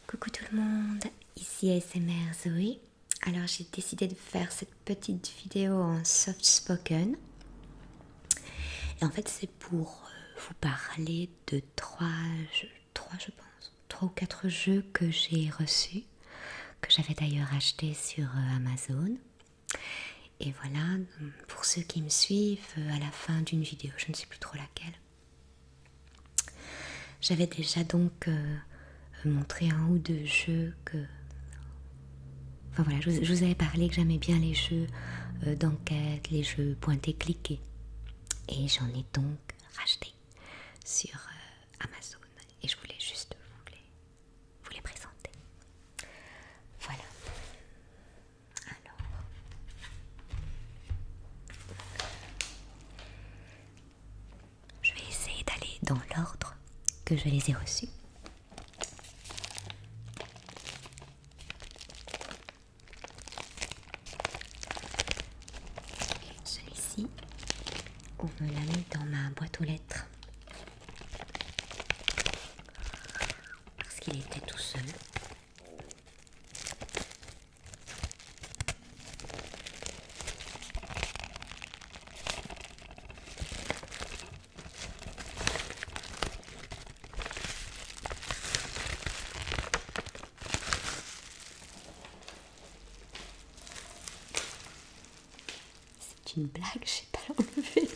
Coucou tout le monde, ici ASMR Zoé. Alors j'ai décidé de faire cette petite vidéo en soft spoken. Et en fait c'est pour vous parler de trois ou quatre jeux que j'ai reçus, que j'avais d'ailleurs achetés sur Amazon. Et voilà, pour ceux qui me suivent, à la fin d'une vidéo, je ne sais plus trop laquelle, j'avais déjà donc montré un ou deux jeux que... Enfin voilà, je vous avais parlé que j'aimais bien les jeux d'enquête, les jeux pointer-cliquer. Et j'en ai donc racheté sur Amazon. Et je voulais juste vous les présenter. Voilà. Alors... je vais essayer d'aller dans l'ordre que je les ai reçus. Celui-ci, on me l'a mis dans ma boîte aux lettres parce qu'il était tout seul. C'est une blague, je sais pas l'enlever.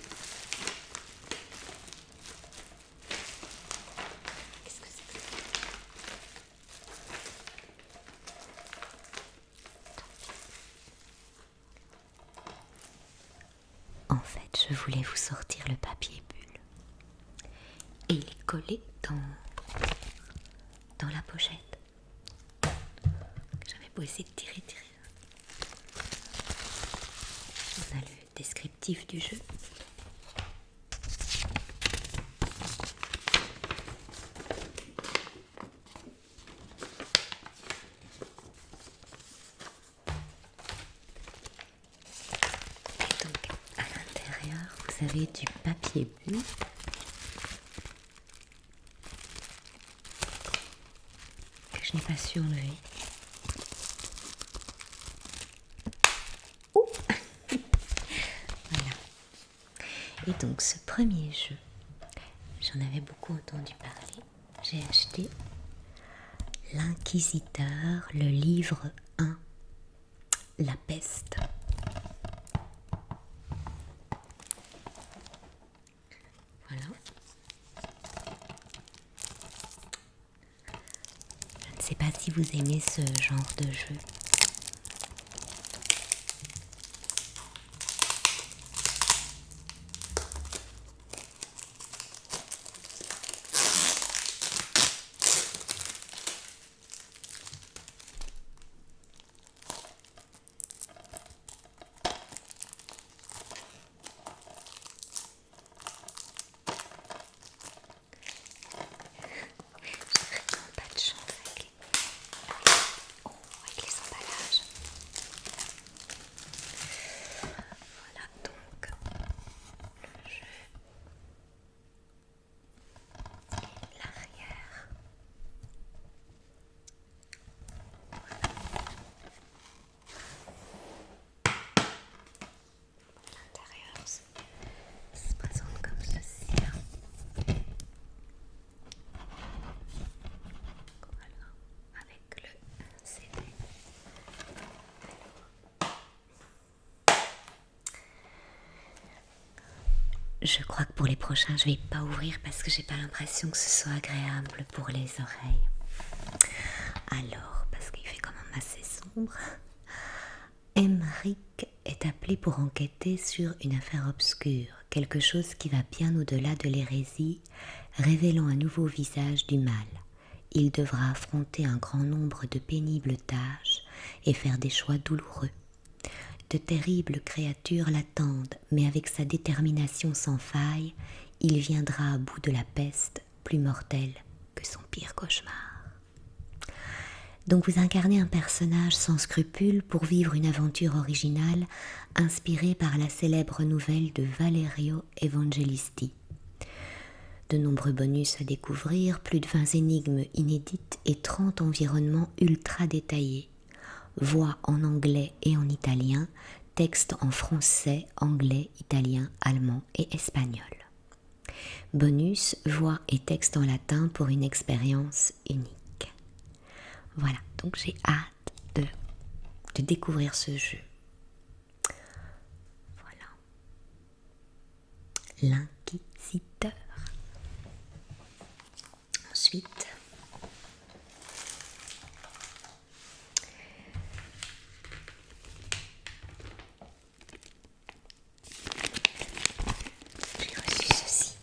Qu'est-ce que c'est que ça? En fait, je voulais vous sortir le papier bulle. Et il est collé dans la pochette. J'avais beau essayer de tirer. On a le descriptif du jeu. Et donc, à l'intérieur, vous avez du papier bulle. Que je n'ai pas su enlever. Ouh. Voilà. Et donc, ce premier jeu, j'en avais beaucoup entendu parler. J'ai acheté L'Inquisiteur, le livre 1, La peste. Voilà. Je ne sais pas si vous aimez ce genre de jeu. Pas de chance avec les emballages. Voilà donc le jeu, l'arrière. L'intérieur se présente comme ceci. Voilà, avec le CD. Je crois que pour les prochains, je vais pas ouvrir parce que j'ai pas l'impression que ce soit agréable pour les oreilles. Alors, parce qu'il fait quand même assez sombre, Emmerich est appelé pour enquêter sur une affaire obscure, quelque chose qui va bien au-delà de l'hérésie, révélant un nouveau visage du mal. Il devra affronter un grand nombre de pénibles tâches et faire des choix douloureux. De terribles créatures l'attendent, mais avec sa détermination sans faille, il viendra à bout de la peste, plus mortelle que son pire cauchemar. Donc vous incarnez un personnage sans scrupules pour vivre une aventure originale inspirée par la célèbre nouvelle de Valerio Evangelisti. de nombreux bonus à découvrir, plus de 20 énigmes inédites et 30 environnements ultra détaillés. Voix en anglais et en italien, texte en français, anglais, italien, allemand et espagnol. Bonus, voix et texte en latin pour une expérience unique. Voilà, donc j'ai hâte de découvrir ce jeu. Voilà. L'Inquisiteur. Ensuite, j'ai reçu ceci.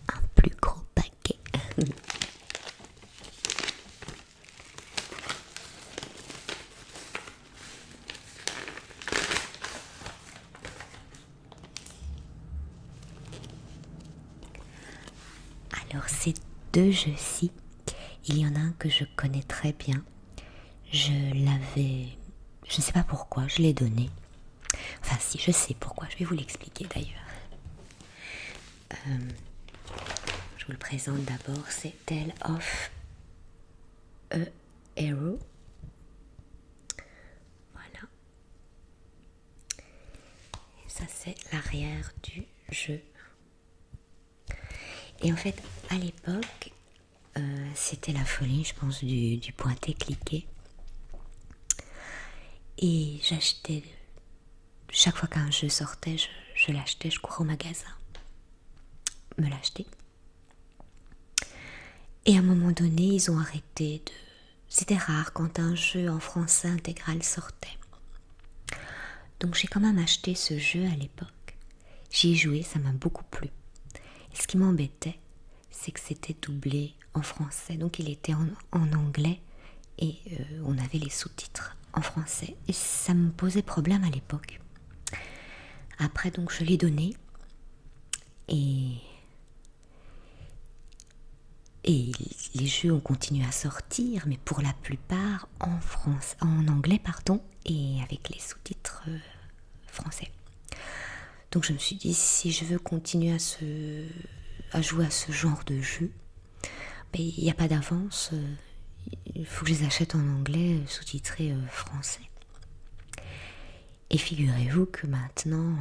Un plus gros paquet. Alors ces deux jeux-ci, il y en a un que je connais très bien. Je ne sais pas pourquoi, je l'ai donné. Enfin si, je sais pourquoi, je vais vous l'expliquer d'ailleurs. Je vous le présente d'abord, c'est Tale of a Hero. Voilà. Et ça c'est l'arrière du jeu. Et en fait, à l'époque, c'était la folie, je pense, du pointer-cliquer. Et j'achetais, chaque fois qu'un jeu sortait, je l'achetais, je courais au magasin, me l'acheter. Et à un moment donné, ils ont arrêté de... C'était rare quand un jeu en français intégral sortait. Donc j'ai quand même acheté ce jeu à l'époque. J'y ai joué, ça m'a beaucoup plu. Et ce qui m'embêtait, c'est que c'était doublé en français. Donc il était en anglais et on avait les sous-titres en français. Et ça me posait problème à l'époque. Après, donc je l'ai donné. Et les jeux ont continué à sortir, mais pour la plupart en anglais, et avec les sous-titres français. Donc je me suis dit, si je veux continuer à jouer à ce genre de jeu, il n'y a pas d'avance, il faut que je les achète en anglais, sous-titrés français. Et figurez-vous que maintenant,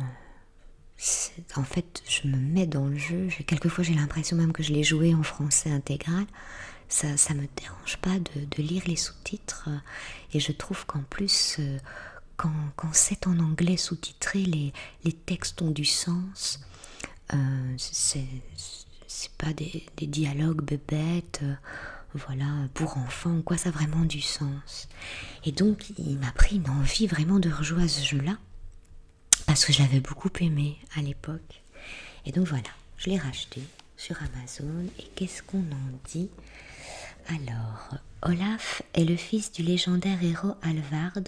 en fait, je me mets dans le jeu, quelquefois j'ai l'impression même que je l'ai joué en français intégral, ça me dérange pas de lire les sous-titres, et je trouve qu'en plus... Quand c'est en anglais sous-titré, les textes ont du sens. C'est pas des dialogues bébêtes, voilà, pour enfants, quoi, ça a vraiment du sens. Et donc, il m'a pris une envie vraiment de rejouer à ce jeu-là, parce que je l'avais beaucoup aimé à l'époque. Et donc voilà, je l'ai racheté sur Amazon. Et qu'est-ce qu'on en dit ? Alors, Olaf est le fils du légendaire héros Alvard.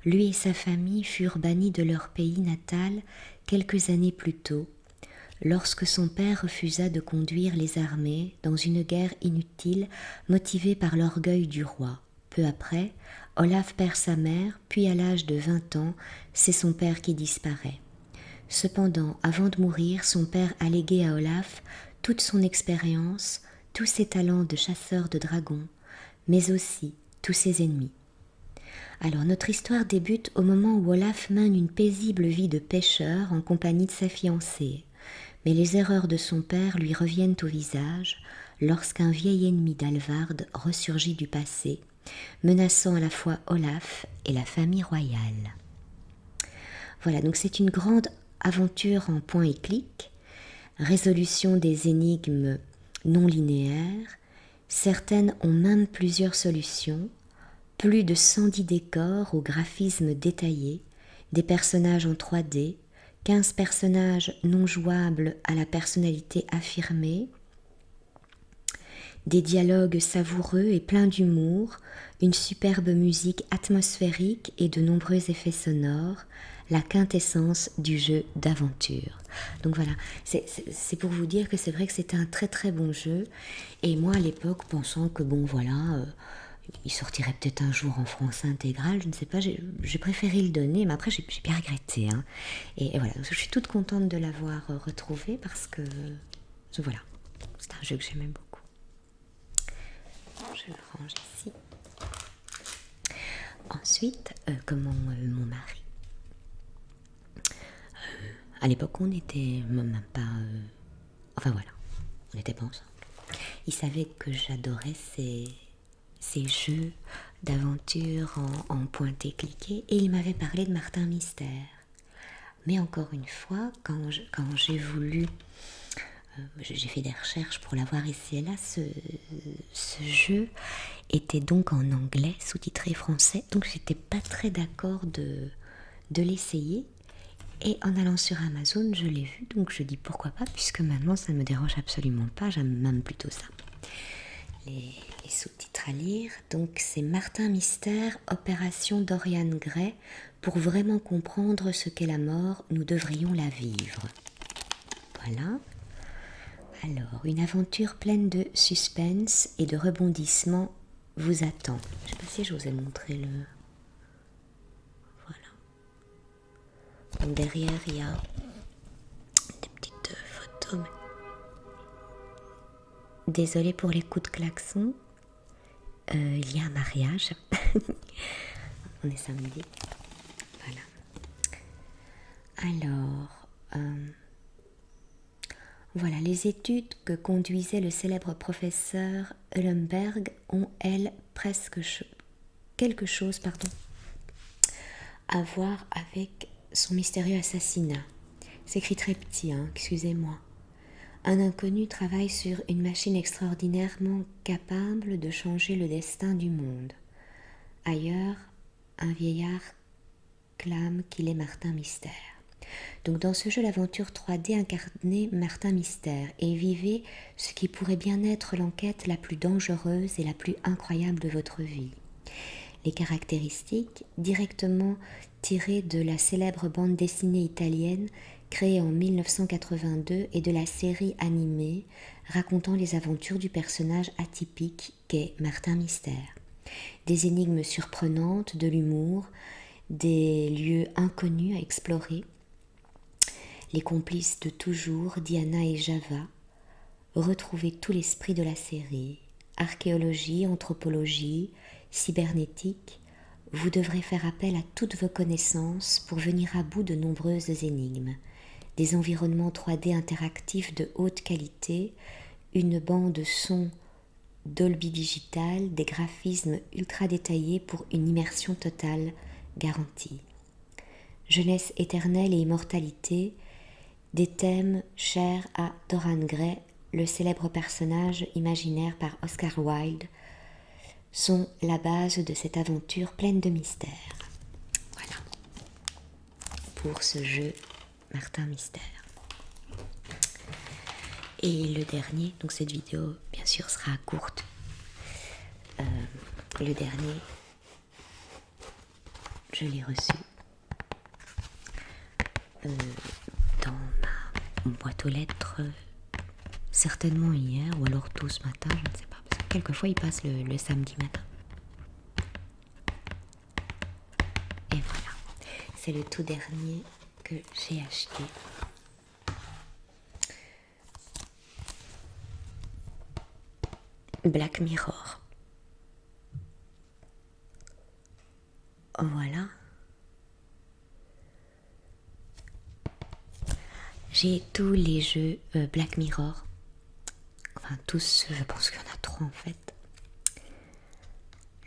Lui et sa famille furent bannis de leur pays natal quelques années plus tôt, lorsque son père refusa de conduire les armées dans une guerre inutile motivée par l'orgueil du roi. Peu après, Olaf perd sa mère, puis à l'âge de 20 ans, c'est son père qui disparaît. Cependant, avant de mourir, son père a légué à Olaf toute son expérience, tous ses talents de chasseur de dragons, mais aussi tous ses ennemis. Alors notre histoire débute au moment où Olaf mène une paisible vie de pêcheur en compagnie de sa fiancée. Mais les erreurs de son père lui reviennent au visage lorsqu'un vieil ennemi d'Alvard ressurgit du passé, menaçant à la fois Olaf et la famille royale. Voilà, donc c'est une grande aventure en point et clic, résolution des énigmes non linéaires, certaines ont même plusieurs solutions, plus de 110 décors au graphisme détaillé, des personnages en 3D, 15 personnages non jouables à la personnalité affirmée, des dialogues savoureux et pleins d'humour, une superbe musique atmosphérique et de nombreux effets sonores, la quintessence du jeu d'aventure. Donc voilà, c'est pour vous dire que c'est vrai que c'était un très très bon jeu. Et moi à l'époque, pensant que bon voilà, il sortirait peut-être un jour en français intégral, je ne sais pas, j'ai préféré le donner, mais après j'ai bien regretté. Hein. Et voilà, je suis toute contente de l'avoir retrouvé parce que, voilà, c'est un jeu que j'aimais beaucoup. Je le range ici. Ensuite, comment mon mari, à l'époque on n'était même pas... enfin voilà, on n'était pas ensemble. Il savait que j'adorais ces jeux d'aventure en pointé-cliqué et il m'avait parlé de Martin Mystère. Mais encore une fois, quand j'ai voulu... j'ai fait des recherches pour l'avoir ici et là, ce jeu était donc en anglais, sous-titré français, donc j'étais pas très d'accord de l'essayer. Et en allant sur Amazon, je l'ai vu, donc je dis pourquoi pas, puisque maintenant ça ne me dérange absolument pas, j'aime même plutôt ça. Les sous-titres à lire, donc c'est Martin Mystère, Opération Dorian Gray, pour vraiment comprendre ce qu'est la mort, nous devrions la vivre. Voilà. Alors, une aventure pleine de suspense et de rebondissements vous attend. Je ne sais pas si je vous ai montré le... Voilà. Donc derrière, il y a des petites photos. Désolée pour les coups de klaxon. Il y a un mariage. On est samedi. Voilà. Alors... Voilà, les études que conduisait le célèbre professeur Eulenberg ont, elles, quelque chose à voir avec son mystérieux assassinat. C'est écrit très petit, excusez-moi. Un inconnu travaille sur une machine extraordinairement capable de changer le destin du monde. Ailleurs, un vieillard clame qu'il est Martin Mystère. Donc dans ce jeu, l'aventure 3D incarnait Martin Mystère et vivait ce qui pourrait bien être l'enquête la plus dangereuse et la plus incroyable de votre vie. Les caractéristiques, directement tirées de la célèbre bande dessinée italienne créée en 1982 et de la série animée racontant les aventures du personnage atypique qu'est Martin Mystère. Des énigmes surprenantes, de l'humour, des lieux inconnus à explorer. Les complices de toujours, Diana et Java, retrouvaient tout l'esprit de la série. Archéologie, anthropologie, cybernétique, vous devrez faire appel à toutes vos connaissances pour venir à bout de nombreuses énigmes. Des environnements 3D interactifs de haute qualité, une bande son Dolby Digital, des graphismes ultra détaillés pour une immersion totale garantie. Jeunesse éternelle et immortalité, des thèmes chers à Dorian Gray, le célèbre personnage imaginaire par Oscar Wilde, sont la base de cette aventure pleine de mystères. Voilà, pour ce jeu Martin Mystère. Et le dernier, donc cette vidéo bien sûr sera courte, le dernier, je l'ai reçu dans ma boîte aux lettres, certainement hier ou alors tôt ce matin, je ne sais pas, parce que quelquefois il passe le samedi matin. Et voilà, c'est le tout dernier que j'ai acheté. Black Mirror. Voilà. J'ai tous les jeux Black Mirror. Enfin tous, je pense qu'il y en a 3 en fait.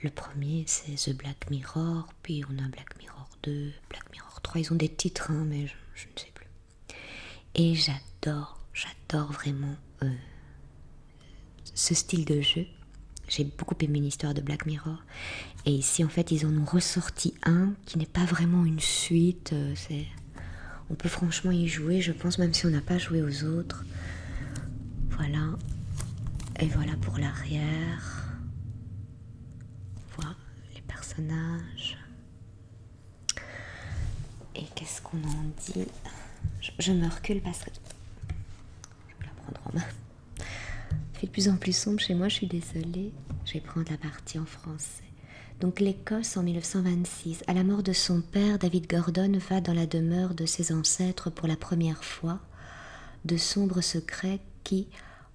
Le premier c'est The Black Mirror, puis on a Black Mirror 2, Black Mirror 3. Ils ont des titres, mais je ne sais plus. Et j'adore vraiment ce style de jeu. J'ai beaucoup aimé l'histoire de Black Mirror. Et ici, en fait, ils en ont ressorti un qui n'est pas vraiment une suite. On peut franchement y jouer, je pense, même si on n'a pas joué aux autres. Voilà. Et voilà pour l'arrière. Voilà les personnages. Et qu'est-ce qu'on en dit ? Je me recule parce que... Je vais la prendre en main. Il fait de plus en plus sombre chez moi, je suis désolée. Je vais prendre la partie en français. Donc l'Écosse en 1926. À la mort de son père, David Gordon va dans la demeure de ses ancêtres pour la première fois. De sombres secrets qui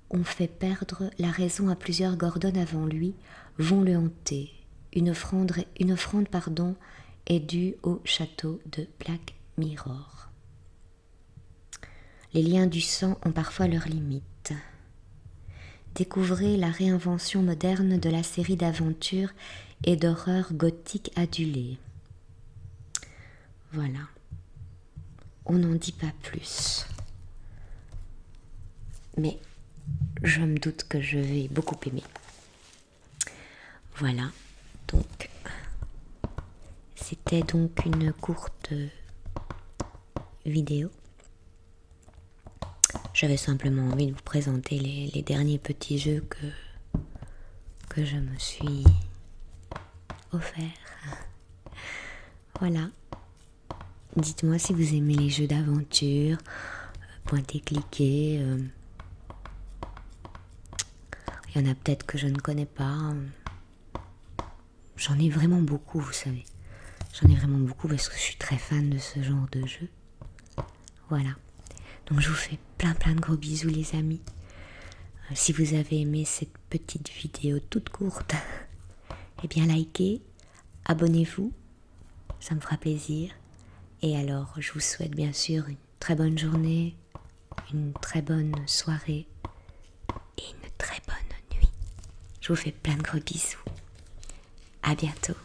ont fait perdre la raison à plusieurs Gordon avant lui vont le hanter. Une offrande est due au château de Black Mirror. Les liens du sang ont parfois leurs limites. Découvrez la réinvention moderne de la série d'aventures et d'horreurs gothiques adulées. Voilà. On n'en dit pas plus. Mais je me doute que je vais beaucoup aimer. Voilà. Donc, c'était donc une courte vidéo. J'avais simplement envie de vous présenter les derniers petits jeux que je me suis offert. Voilà. Dites-moi si vous aimez les jeux d'aventure, pointez, cliquez. Il y en a peut-être que je ne connais pas. J'en ai vraiment beaucoup, vous savez. J'en ai vraiment beaucoup parce que je suis très fan de ce genre de jeu. Voilà. Donc je vous fais plein de gros bisous les amis. Si vous avez aimé cette petite vidéo toute courte, eh bien likez, abonnez-vous, ça me fera plaisir. Et alors je vous souhaite bien sûr une très bonne journée, une très bonne soirée et une très bonne nuit. Je vous fais plein de gros bisous. À bientôt.